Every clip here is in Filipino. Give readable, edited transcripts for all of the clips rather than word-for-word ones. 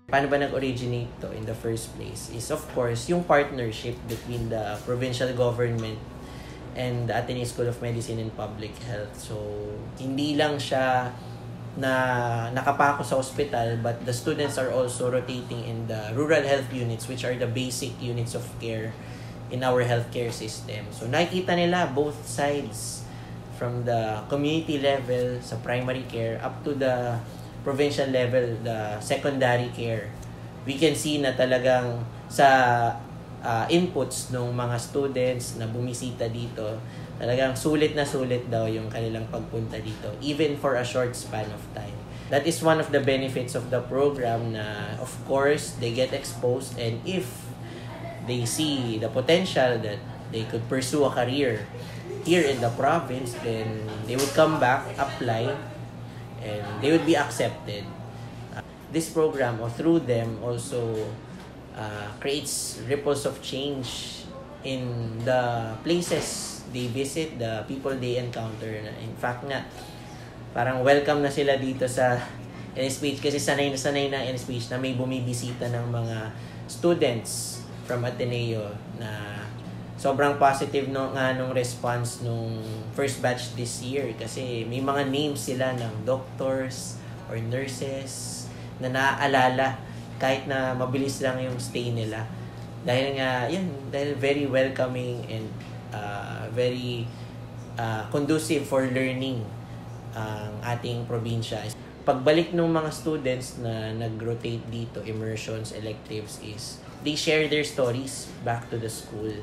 Paano ba nag-originate to in the first place is of course yung partnership between the provincial government and the Ateneo School of Medicine and Public Health. So, hindi lang siya na nakapako sa ospital, but the students are also rotating in the rural health units, which are the basic units of care in our healthcare system. So, nakikita nila both sides, from the community level sa primary care up to the provincial level, the secondary care. We can see na talagang sa inputs ng mga students na bumisita dito, talagang sulit na sulit daw yung kanilang pagpunta dito, even for a short span of time. That is one of the benefits of the program na, of course, they get exposed, and if they see the potential that they could pursue a career here in the province, then they would come back, apply, and they would be accepted. This program, or through them, also creates ripples of change in the places they visit, the people they encounter. In fact nga, parang welcome na sila dito sa NSPH kasi sanay na NSPH na may bumibisita ng mga students from Ateneo na sobrang positive nung response nung first batch this year kasi may mga names sila ng doctors or nurses na naaalala kahit na mabilis lang yung stay nila. Dahil very welcoming and very conducive for learning ang ating probinsya. Pagbalik ng mga students na nag-rotate dito, immersions, electives, is they share their stories back to the school.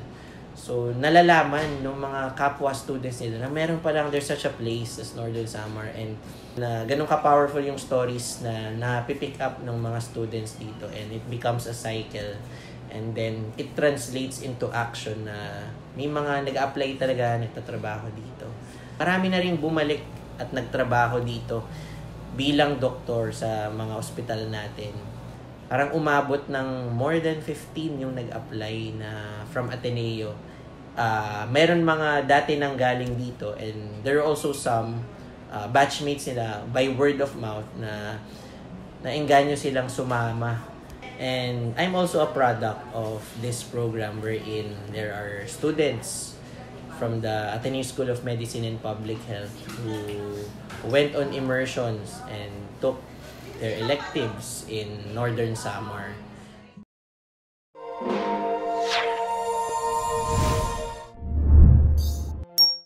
So, nalalaman ng mga kapwa students nila na meron palang there's such a place as Northern Samar, and na ganun ka-powerful yung stories na napipick up ng mga students dito, and it becomes a cycle, and then it translates into action na may mga nag-apply talaga, nagtatrabaho dito. Marami na rin bumalik at nagtrabaho dito bilang doktor sa mga ospital natin. Parang umabot ng more than 15 yung nag-apply na from Ateneo. Meron mga dati nang galing dito, and there are also some batchmates nila by word of mouth na naengganyo silang sumama. And I'm also a product of this program wherein there are students from the Ateneo School of Medicine and Public Health who went on immersions and took their electives in Northern Samar.